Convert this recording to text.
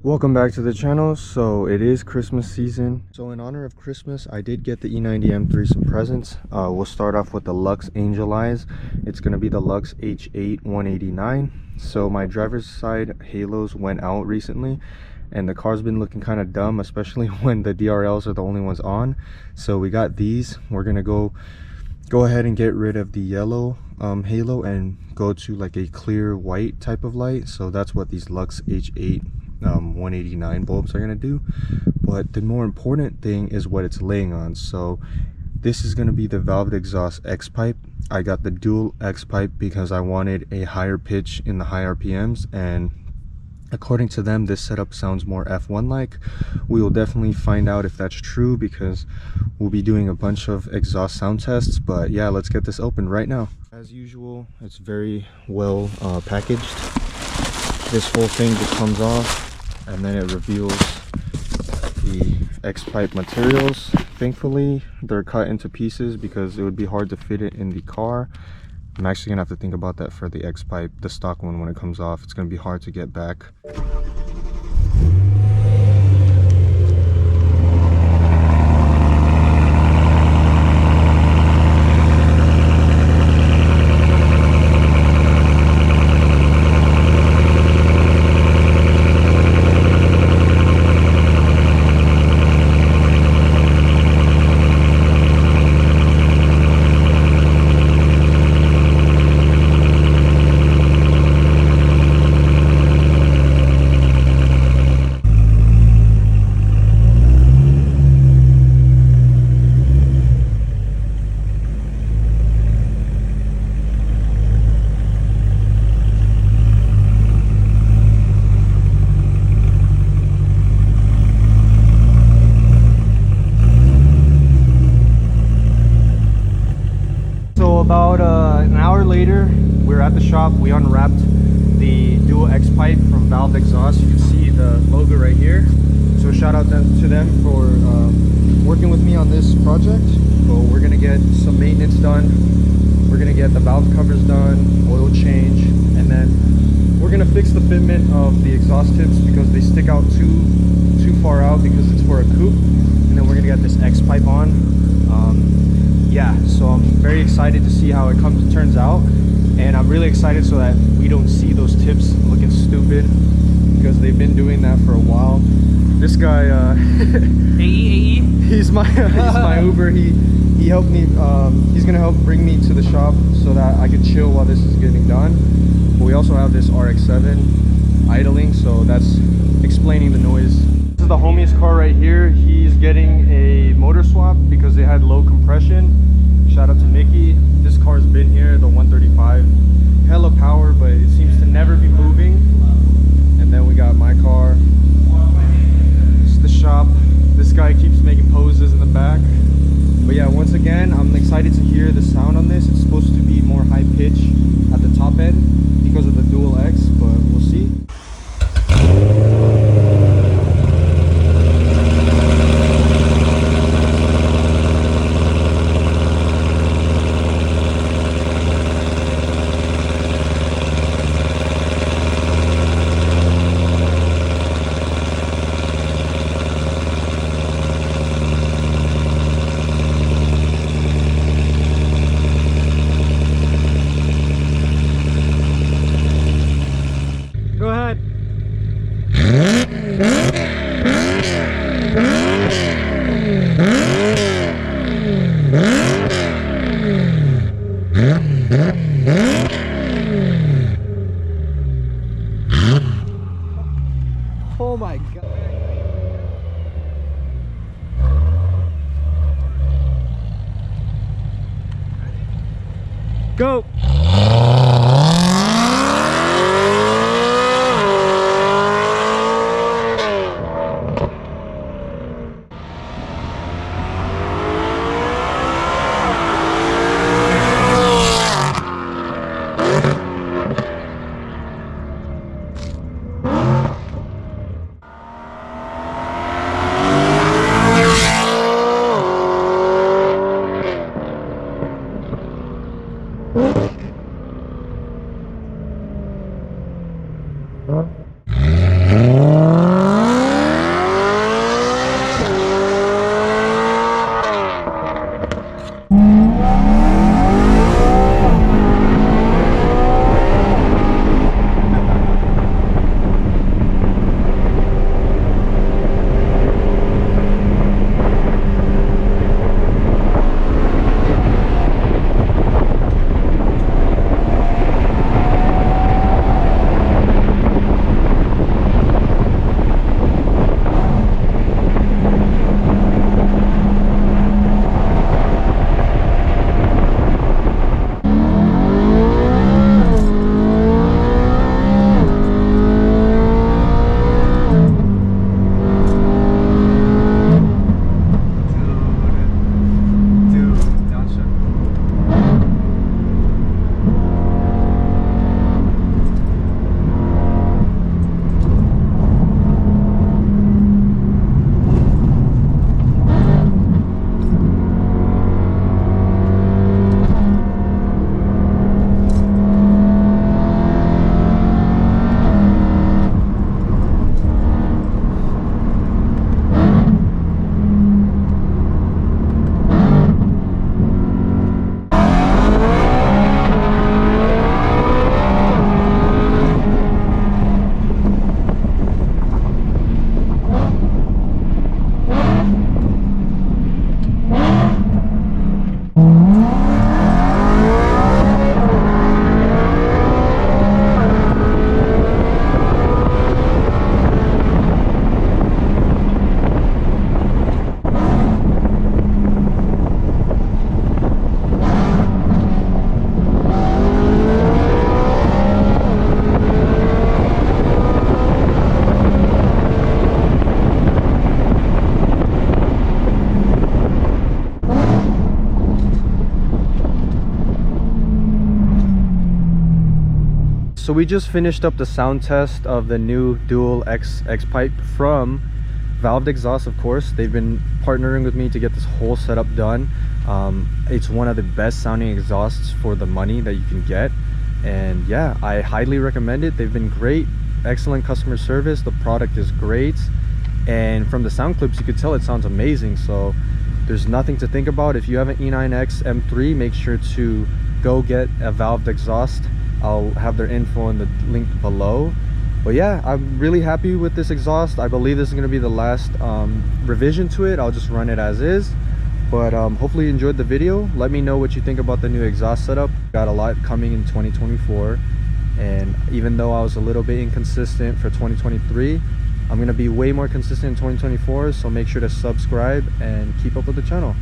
Welcome back to the channel. So it is Christmas season, so in honor of Christmas I did get the E90 M3 some presents. We'll start off with the Lux Angel Eyes. It's going to be the Lux H8 189. So my driver's side halos went out recently and the car's been looking kind of dumb, especially when the DRLs are the only ones on. So we got these. We're gonna go ahead and get rid of the yellow halo and go to like a clear white type of light. So that's what these Lux H8 189 bulbs are gonna do. But the more important thing is what it's laying on. So this is going to be the valved exhaust X pipe. I got the dual X pipe because I wanted a higher pitch in the high RPMs, and according to them this setup sounds more F1 like. We will definitely find out if that's true because we'll be doing a bunch of exhaust sound tests. But yeah, let's get this open right now. As usual, it's very well packaged. This whole thing just comes off and then it reveals the X pipe materials. Thankfully they're cut into pieces because it would be hard to fit it in the car. I'm actually gonna have to think about that for the X pipe, the stock one. When it comes off, it's gonna be hard to get back. About an hour later, we're at the shop. We unwrapped the dual X pipe from Valve Exhaust. You can see the logo right here. So shout out to them for working with me on this project. So we're gonna get some maintenance done. We're gonna get the valve covers done, oil change, and then we're gonna fix the fitment of the exhaust tips because they stick out too far out because it's for a coupe. And then we're gonna get this X pipe on. Yeah, so I'm very excited to see how it turns out, and I'm really excited so that we don't see those tips looking stupid because they've been doing that for a while. This guy, AE, he's my Uber. He helped me. He's gonna help bring me to the shop so that I can chill while this is getting done. But we also have this RX-7 idling, so that's explaining the noise. This is the homie's car right here. He's getting a motor swap because they had low compression. Shout out to Mickey. This car's been here, the 135. Hella power, but it seems to never be moving. And then we got my car. It's the shop. This guy keeps making poses in the back. But yeah, once again, I'm excited to hear the sound on this. It's supposed to be more high pitch at the top end because of the dual X, but we'll see. Go ahead. Oh my God. Go. Oh. so we just finished up the sound test of the new dual X pipe from Valved Exhaust. Of course, they've been partnering with me to get this whole setup done. It's one of the best sounding exhausts for the money that you can get, and yeah, I highly recommend it. They've been great, excellent customer service, the product is great, and from the sound clips you could tell it sounds amazing. So there's nothing to think about. If you have an E90 M3, make sure to go get a valved exhaust. I'll have their info in the link below. But yeah, I'm really happy with this exhaust. I believe this is going to be the last revision to it. I'll just run it as is. But hopefully you enjoyed the video. Let me know what you think about the new exhaust setup. Got a lot coming in 2024, and even though I was a little bit inconsistent for 2023, I'm going to be way more consistent in 2024. So make sure to subscribe and keep up with the channel.